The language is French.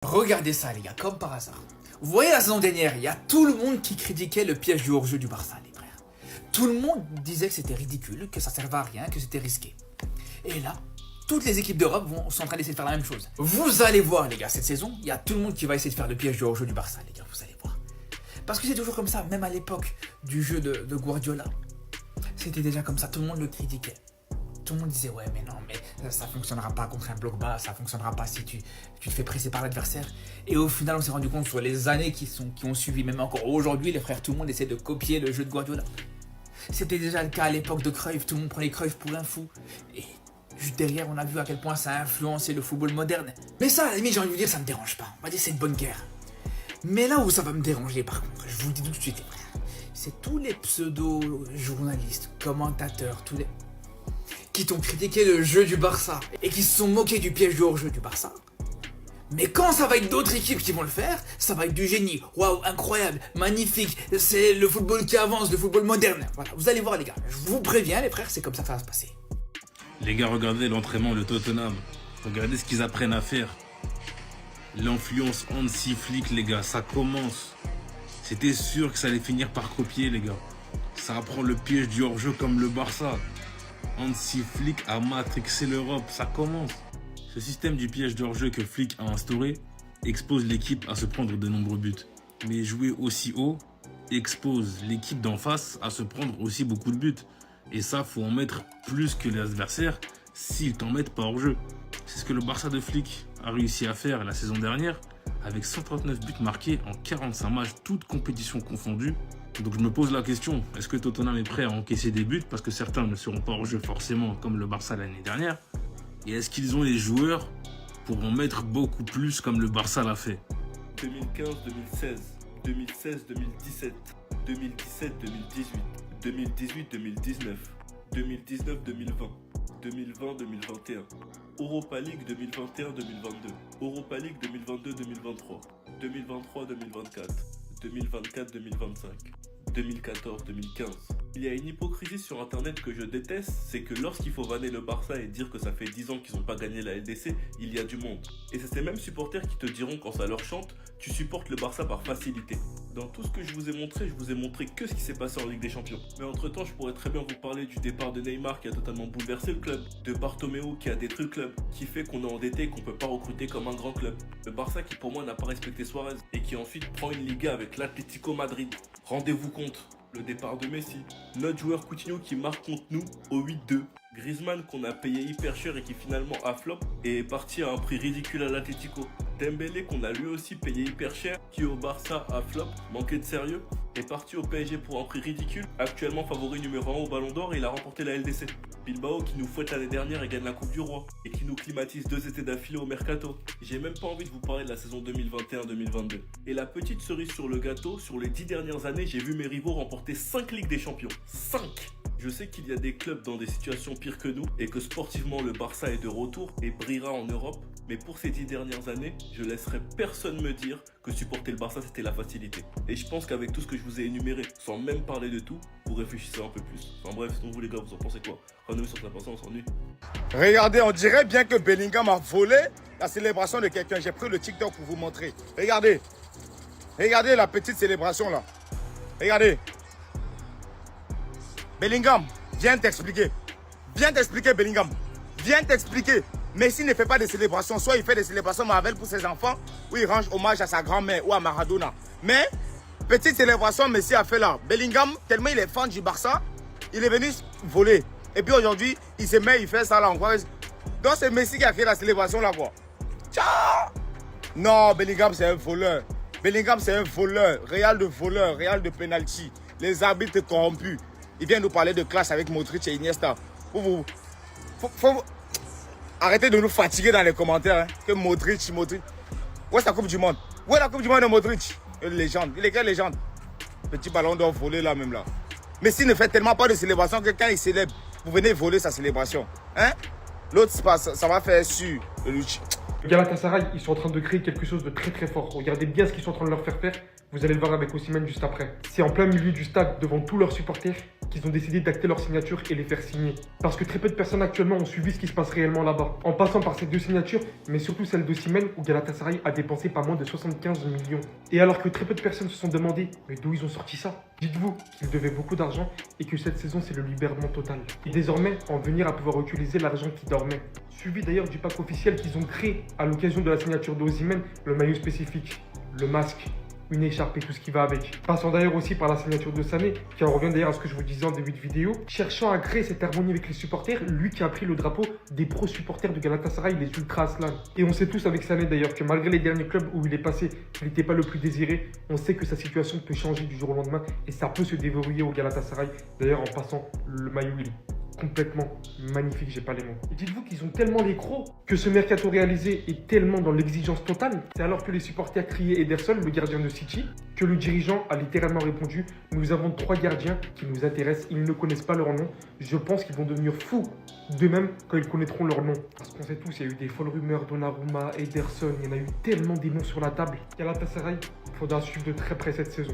Regardez ça les gars, comme par hasard. Vous voyez la saison dernière, il y a tout le monde qui critiquait le piège du hors-jeu du Barça, les frères. Tout le monde disait que c'était ridicule, que ça servait à rien, que c'était risqué. Et là, toutes les équipes d'Europe sont en train d'essayer de faire la même chose. Vous allez voir les gars, cette saison, il y a tout le monde qui va essayer de faire le piège du hors-jeu du Barça, les gars, vous allez voir. Parce que c'est toujours comme ça, même à l'époque du jeu de Guardiola. C'était déjà comme ça, tout le monde le critiquait. Tout le monde disait ouais mais non mais ça fonctionnera pas contre un bloc bas, ça fonctionnera pas si tu te fais presser par l'adversaire. Et au final on s'est rendu compte sur les années qui ont suivi, même encore aujourd'hui les frères, tout le monde essaie de copier le jeu de Guardiola. C'était déjà le cas à l'époque de Cruyff, tout le monde prenait Cruyff pour un fou. Et juste derrière on a vu à quel point ça a influencé le football moderne. Mais ça à la limite j'ai envie de vous dire ça me dérange pas, on va dire c'est une bonne guerre. Mais là où ça va me déranger par contre, je vous le dis tout de suite les frères, c'est tous les pseudo-journalistes, commentateurs, tous les... qui t'ont critiqué le jeu du Barça et qui se sont moqués du piège du hors-jeu du Barça. Mais quand ça va être d'autres équipes qui vont le faire, ça va être du génie. Waouh, incroyable, magnifique, c'est le football qui avance, le football moderne. Voilà, vous allez voir les gars, je vous préviens les frères, c'est comme ça que ça va se passer. Les gars, regardez l'entraînement de Tottenham. Regardez ce qu'ils apprennent à faire. L'influence Hansi Flick, les gars, ça commence. C'était sûr que ça allait finir par copier, les gars. Ça apprend le piège du hors-jeu comme le Barça. Hansi Flick a matrixé l'Europe, ça commence. Ce système du piège de hors-jeu que Flick a instauré expose l'équipe à se prendre de nombreux buts. Mais jouer aussi haut expose l'équipe d'en face à se prendre aussi beaucoup de buts. Et ça, faut en mettre plus que les adversaires s'ils t'en mettent pas hors-jeu. C'est ce que le Barça de Flick a réussi à faire la saison dernière avec 139 buts marqués en 45 matchs, toutes compétitions confondues. Donc je me pose la question, est-ce que Tottenham est prêt à encaisser des buts parce que certains ne seront pas hors jeu forcément comme le Barça l'année dernière? Et est-ce qu'ils ont les joueurs pour en mettre beaucoup plus comme le Barça l'a fait? 2015-2016, 2016-2017, 2017-2018, 2018-2019, 2019-2020, 2020-2021, Europa League 2021-2022, Europa League 2022-2023, 2023-2024, 2024-2025, 2014-2015. Il y a une hypocrisie sur internet que je déteste, c'est que lorsqu'il faut vanner le Barça et dire que ça fait 10 ans qu'ils n'ont pas gagné la LDC, il y a du monde. Et c'est ces mêmes supporters qui te diront quand ça leur chante, tu supportes le Barça par facilité. Dans tout ce que je vous ai montré que ce qui s'est passé en Ligue des Champions. Mais entre temps, je pourrais très bien vous parler du départ de Neymar qui a totalement bouleversé le club, de Bartomeu qui a détruit le club, qui fait qu'on est endetté et qu'on peut pas recruter comme un grand club. Le Barça qui pour moi n'a pas respecté Suarez et qui ensuite prend une Liga avec l'Atlético Madrid. Rendez-vous compte, le départ de Messi, notre joueur Coutinho qui marque contre nous au 8-2. Griezmann qu'on a payé hyper cher et qui finalement a flop et est parti à un prix ridicule à l'Atlético. Dembélé qu'on a lui aussi payé hyper cher, qui au Barça a flop, manqué de sérieux, est parti au PSG pour un prix ridicule, actuellement favori numéro 1 au Ballon d'Or et il a remporté la LDC. Bilbao qui nous fouette l'année dernière et gagne la Coupe du Roi, et qui nous climatise 2 étés d'affilée au Mercato. J'ai même pas envie de vous parler de la saison 2021-2022. Et la petite cerise sur le gâteau, sur les 10 dernières années, j'ai vu mes rivaux remporter 5 Ligues des Champions. 5! Je sais qu'il y a des clubs dans des situations pires que nous et que sportivement le Barça est de retour et brillera en Europe. Mais pour ces 10 dernières années, je laisserai personne me dire que supporter le Barça c'était la facilité. Et je pense qu'avec tout ce que je vous ai énuméré, sans même parler de tout, vous réfléchissez un peu plus. Enfin bref, sinon vous les gars, vous en pensez quoi? Rendez-vous sur la personne, on s'ennuie. Regardez, on dirait bien que Bellingham a volé la célébration de quelqu'un. J'ai pris le TikTok pour vous montrer. Regardez. Regardez la petite célébration là. Regardez. Bellingham, viens t'expliquer. Viens t'expliquer, Bellingham. Viens t'expliquer. Messi ne fait pas de célébration. Soit il fait des célébrations Marvel pour ses enfants, ou il rend hommage à sa grand-mère ou à Maradona. Mais, petite célébration Messi a fait là. Bellingham, tellement il est fan du Barça, il est venu voler. Et puis aujourd'hui, il se met, il fait ça là encore. Donc c'est Messi qui a fait la célébration là quoi. Ciao! Non, Bellingham c'est un voleur. Bellingham c'est un voleur. Réal de penalty. Les arbitres corrompus. Il vient nous parler de classe avec Modric et Iniesta. Faut arrêtez de nous fatiguer dans les commentaires. Hein. Que Modric. Où est la Coupe du Monde? Où est la Coupe du Monde de Modric? Une légende. Il est quelle légende? Petit ballon d'or volé là même là. Mais s'il ne fait tellement pas de célébration que quand il célèbre, vous venez voler sa célébration. Hein? L'autre, ça va faire sur le Luchi. Galatasaray, ils sont en train de créer quelque chose de très très fort. Regardez bien ce qu'ils sont en train de leur faire faire. Vous allez le voir avec Osimhen juste après. C'est en plein milieu du stade, devant tous leurs supporters, qu'ils ont décidé d'acter leur signature et les faire signer. Parce que très peu de personnes actuellement ont suivi ce qui se passe réellement là-bas. En passant par ces deux signatures, mais surtout celle d'Osimhen, où Galatasaray a dépensé pas moins de 75 millions. Et alors que très peu de personnes se sont demandé, mais d'où ils ont sorti ça? Dites-vous qu'ils devaient beaucoup d'argent et que cette saison c'est le libérement total. Et désormais, en venir à pouvoir utiliser l'argent qui dormait. Suivi d'ailleurs du pack officiel qu'ils ont créé à l'occasion de la signature d'Osimhen, le maillot spécifique, le masque, une écharpe et tout ce qui va avec. Passons d'ailleurs aussi par la signature de Sané, qui en revient d'ailleurs à ce que je vous disais en début de vidéo. Cherchant à créer cette harmonie avec les supporters, lui qui a pris le drapeau des pro-supporters de Galatasaray, les Ultra Aslan. Et on sait tous avec Sané d'ailleurs que malgré les derniers clubs où il est passé, il n'était pas le plus désiré, on sait que sa situation peut changer du jour au lendemain et ça peut se déverrouiller au Galatasaray. D'ailleurs en passant le maillot, il est complètement magnifique, j'ai pas les mots. Et dites-vous qu'ils ont tellement les crocs que ce mercato réalisé est tellement dans l'exigence totale. C'est alors que les supporters criaient Ederson, le gardien de City, que le dirigeant a littéralement répondu: nous avons 3 gardiens qui nous intéressent, ils ne connaissent pas leur nom. Je pense qu'ils vont devenir fous d'eux-mêmes quand ils connaîtront leur nom. Parce qu'on sait tous, il y a eu des folles rumeurs, Donnarumma, Ederson, il y en a eu tellement des noms sur la table. Galatasaray, il faudra suivre de très près cette saison.